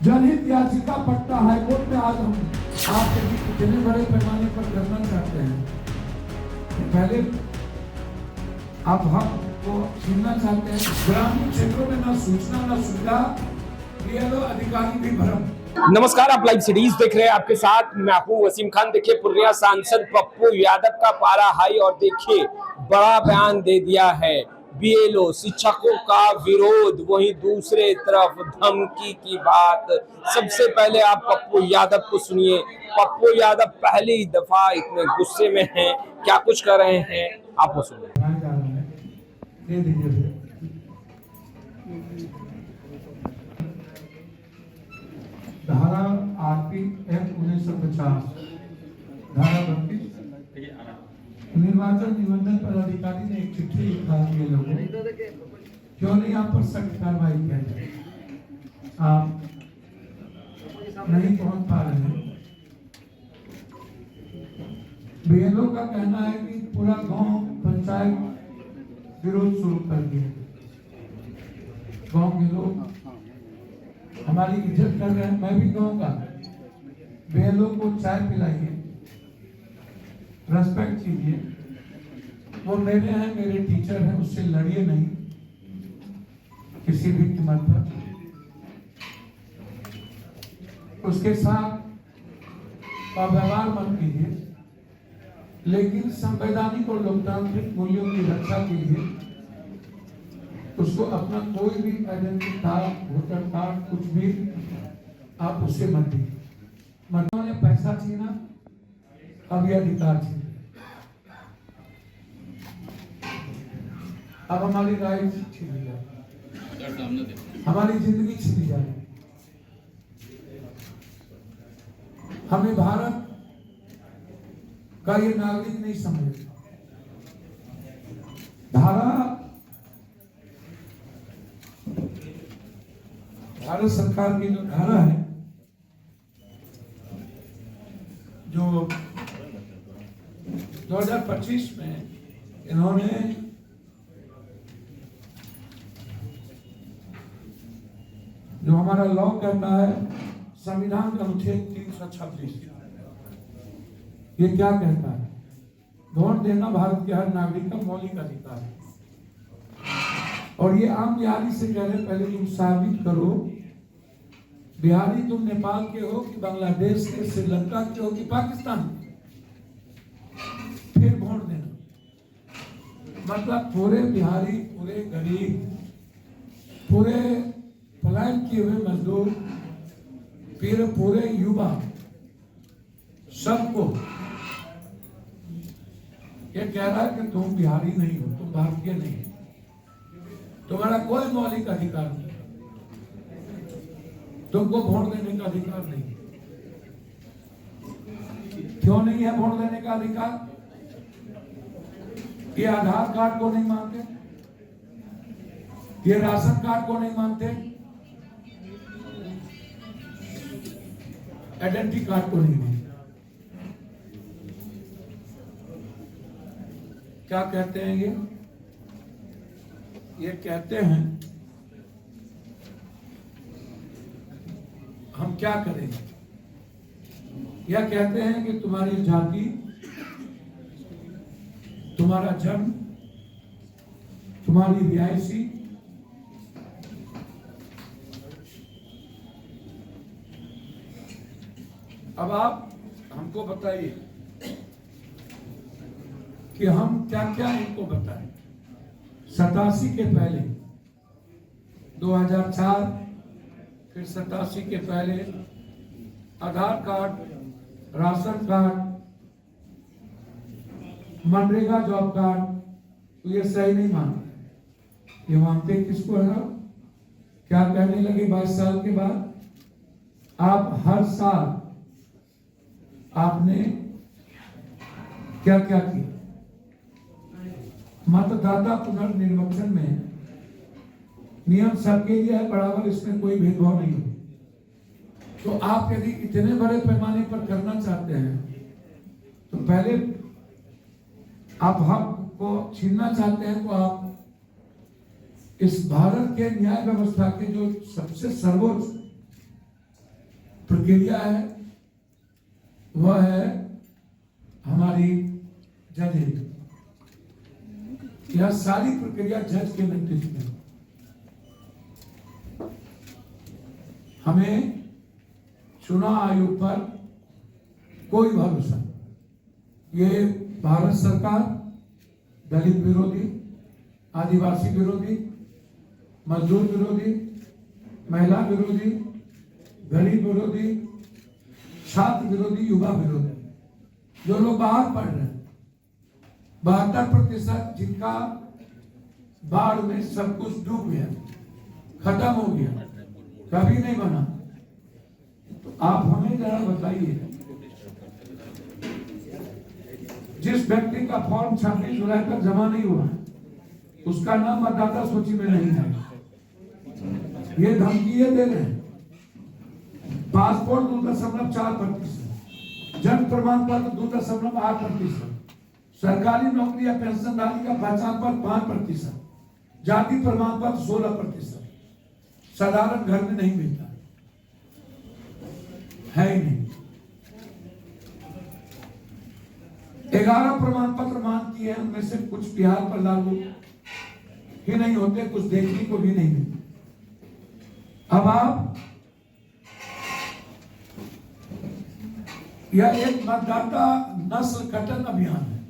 जनहित याचिका पटना हाईकोर्ट में आज हम आपके इतने बड़े पैमाने पर करना चाहते हैं। पहले आप हक को छीनना चाहते हैं। ग्रामीण क्षेत्रों में ना सूचना ना सुविधा, ये लोग अधिकारी भी भ्रम। नमस्कार, आप लाइव सीरीज देख रहे हैं। आपके साथ मैं हूं वसीम खान। देखिए, पूर्णिया सांसद पप्पू यादव का पारा हाई और देखिए बड़ा बयान दे दिया है। बीएलओ शिक्षकों का विरोध, वहीं दूसरे तरफ धमकी की बात। सबसे पहले आप पप्पू यादव को सुनिए। पप्पू यादव पहली दफा इतने गुस्से में हैं, क्या कुछ कर रहे हैं आप वो सुनिए। धारा RPF 1950 धारा 32 निर्वाचन निबंधन पदाधिकारी ने एक चिट्ठी लिखा है लोगों क्यों नहीं आप पर सख्त कार्रवाई किया जाए। आप नहीं पहुंच पा रहे हैं। बीएलओ का कहना है कि पूरा गांव पंचायत विरोध शुरू कर दिया। गांव के लोग हमारी इज्जत कर रहे हैं। मैं भी कहूँगा बीएलओ को चाय पिलाइए, रेस्पेक्ट कीजिए। वो मेरे हैं, मेरे टीचर हैं, उससे लड़िए नहीं किसी भी कीमत पर। उसके साथ व्यवहार मत कीजिए, लेकिन संवैधानिक और लोकतांत्रिक मूल्यों की रक्षा के लिए उसको अपना कोई भी आइडेंटिटी कार्ड, वोटर कार्ड, कुछ भी आप उससे मत दीजिए। मर्दों ने पैसा छीना, अब ये अधिकार छीना। अब हमारी राइट छीनी जाए, हमारी जिंदगी छीनी जाए। हमें भारत का ये नागरिक नहीं समझे। भारत सरकार की जो धारा है, जो 2025 में इन्होंने जो हमारा लॉ कहता है, संविधान का अनुच्छेद 336, ये क्या कहता है? वोट देना भारत के हर नागरिक का मौलिक अधिकार है। और ये आम बिहारी से कह रहे, पहले तुम साबित करो बिहारी तुम नेपाल के हो कि बांग्लादेश के, श्रीलंका के हो कि पाकिस्तान के, फिर वोट देना। मतलब पूरे बिहारी, पूरे गरीब, पूरे पलायन किए हुए मजदूर, फिर पूरे युवा, सबको ये कह रहा है कि तुम बिहारी नहीं हो, तुम भारतीय नहीं हो, तुम्हारा कोई मौलिक अधिकार नहीं, तुमको वोट देने का अधिकार नहीं। क्यों नहीं है वोट देने का अधिकार? ये आधार कार्ड को नहीं मानते, ये राशन कार्ड को नहीं मानते, आइडेंटिटी कार्ड को नहीं मानते। क्या कहते हैं ये कहते हैं हम क्या करेंगे। यह कहते हैं कि तुम्हारी जाति, तुम्हारा जन्म, तुम्हारी रिहायशी, अब आप हमको बताइए कि हम क्या क्या इनको बताएं। 87 के पहले, 2004, फिर 87 के पहले Aadhaar card, ration card, MNREGA job card, तो ये सही नहीं मानते। ये मानते किसको है? क्या कहने लगे 22 साल के बाद? आप हर साल आपने क्या क्या किया? मतदाता पुनर्निर्वाचन में नियम सबके लिए है बराबर, इसमें कोई भेदभाव नहीं हो। तो आप यदि इतने बड़े पैमाने पर करना चाहते हैं, तो पहले आप हक को छीनना चाहते हैं, तो आप इस भारत के न्याय व्यवस्था के जो सबसे सर्वोच्च प्रक्रिया है वह है हमारी जज। यह सारी प्रक्रिया जज के नेतृत्व में। हमें चुनाव आयोग पर कोई भरोसा नहीं। ये भारत सरकार दलित विरोधी, आदिवासी विरोधी, मजदूर विरोधी, महिला विरोधी, गरीब विरोधी, छात्र विरोधी, युवा विरोधी, जो लोग बाहर पढ़ रहे हैं 72% जिनका बाढ़ में सब कुछ डूब गया, खत्म हो गया, कभी नहीं बना। तो आप हमें जरा बताइए, जिस व्यक्ति का फॉर्म 26 जुलाई तक जमा नहीं हुआ उसका नाम मतदाता सूची में नहीं है, ये धमकी ये दे रहे हैं। पासपोर्ट 2.4%, जन्म प्रमाण पत्र 2.8%, सरकारी नौकरी या पेंशनधारी का पहचान पत्र 5%, जाति प्रमाण पत्र 16%, साधारण घर में नहीं मिलता है ही नहीं। 11 प्रमाण पत्र मांग किए हैं, उनमें से कुछ बिहार पर लागू ही नहीं होते, कुछ देखने को भी नहीं मिलते। अब आप यह एक मतदाता नस्ल कटन अभियान है,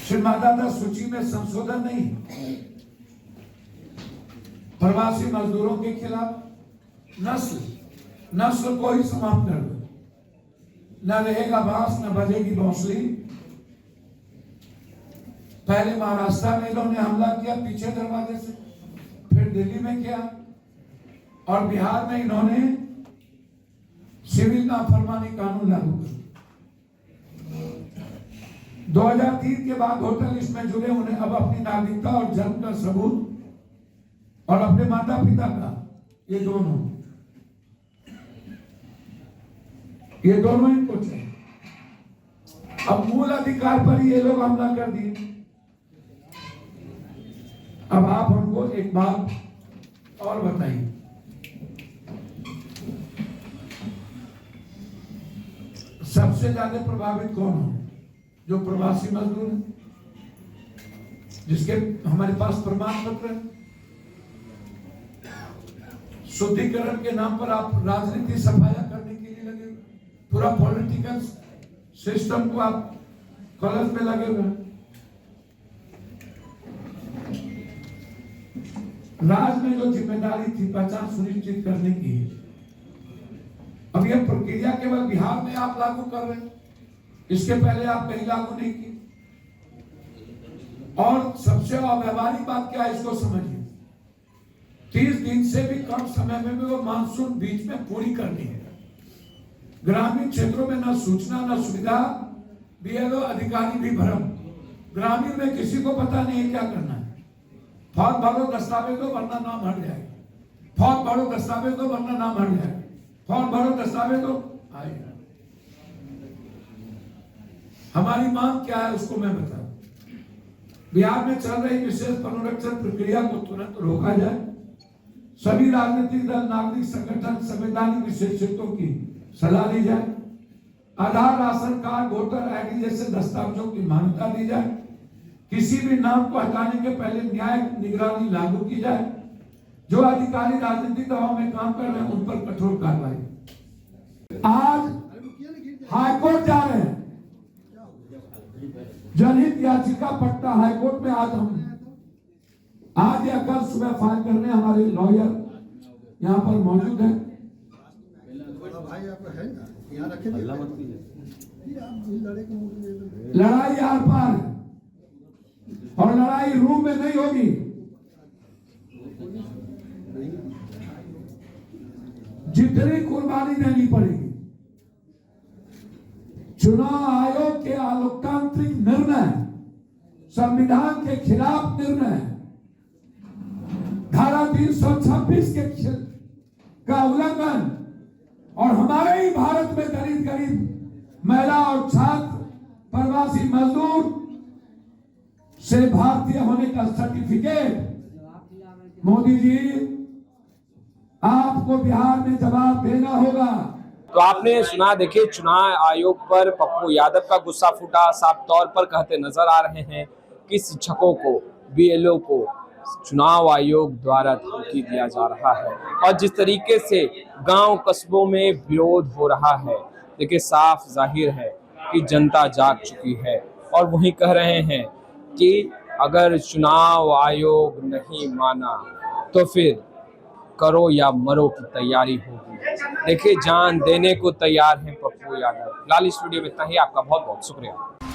सिर्फ मतदाता सूची में संशोधन नहीं, प्रवासी मजदूरों के खिलाफ नस्ल को ही समाप्त कर दो। न रहेगा बांस, न बजेगी बांसुरी। पहले महाराष्ट्र में इन्होंने हमला किया पीछे दरवाजे से, फिर दिल्ली में किया, और बिहार में इन्होंने सिविल नाफरमानी कानून लागू किया। 2003 के बाद होटल लिस्ट में जुड़े उन्हें अब अपनी नागरिकता और जन्म का सबूत और अपने माता पिता का, ये दोनों इनको चाहिए। अब मूल अधिकार पर ये लोग हमला कर दिए। अब आप हमको एक बात और बताइए, सबसे ज्यादा प्रभावित कौन हो? जो प्रवासी मजदूर हैं, जिसके हमारे पास प्रमाण पत्र है। शुद्धिकरण के नाम पर आप राजनीति सफाया करने के लिए लगे, पूरा पॉलिटिकल सिस्टम को आप कलश में लगे हुए। राज में जो जिम्मेदारी थी पहचान सुनिश्चित करने की, अब यह प्रक्रिया केवल बिहार में आप लागू कर रहे हैं, इसके पहले आप कहीं लागू नहीं की। और सबसे अव्यवहारिक बात क्या है, इसको समझिए। 30 दिन से भी कम समय में भी वो मानसून बीच में पूरी करनी है। ग्रामीण क्षेत्रों में न सूचना न सुविधा, बीएलओ अधिकारी भी भ्रम। ग्रामीण में किसी को पता नहीं है क्या करना है। फॉर्म भरो, दस्तावेज दो वरना नाम हट जाएगा। फॉर्म भरो, दस्तावेज दो वरना नाम हट जाएगा। फॉर्म भरो, दस्तावेज दो आएगा। हमारी मांग क्या है उसको मैं बताऊं। बिहार में चल रही विशेष पुनरीक्षण प्रक्रिया को तुरंत रोका जाए। सभी राजनीतिक दल, नागरिक संगठन, संवैधानिक विशेषज्ञों की सलाह ली जाए। आधार, राशन कार्ड, वोटर आईडी जैसे दस्तावेजों की मान्यता दी जाए। किसी भी नाम को हटाने के पहले न्यायिक निगरानी लागू की जाए। जो अधिकारी राजनीतिक दबाव में काम कर रहे हैं उन पर कठोर कार्रवाई। आज हाईकोर्ट जा रहे हैं, जनहित याचिका पटना हाईकोर्ट में आज या कल सुबह फाइल करने हमारे लॉयर यहाँ पर मौजूद है। लड़ाई आर पार है और लड़ाई रूम में नहीं होगी। जितनी कुर्बानी देनी पड़ेगी। चुनाव आयोग के अलोकतांत्रिक निर्णय, संविधान के खिलाफ निर्णय, धारा 326 के का उल्लंघन और हमारे ही भारत में करीब करीब महिला और छात्र, प्रवासी मजदूर से भारतीय होने का सर्टिफिकेट मोदी जी आपको बिहार में जवाब देना होगा। तो आपने सुना, देखिए चुनाव आयोग पर पप्पू यादव का गुस्सा फूटा, साफ तौर पर कहते नजर आ रहे हैं कि शिक्षकों को, बीएलओ को चुनाव आयोग द्वारा धमकी दिया जा रहा है। और जिस तरीके से गांव कस्बों में विरोध हो रहा है, देखिए साफ जाहिर है कि जनता जाग चुकी है और वही कह रहे हैं कि अगर चुनाव आयोग नहीं माना तो फिर करो या मरो की तैयारी होगी। देखिए जान देने को तैयार हैं पप्पू यादव। फिलहाल इस वीडियो में इतना ही। आपका बहुत बहुत शुक्रिया।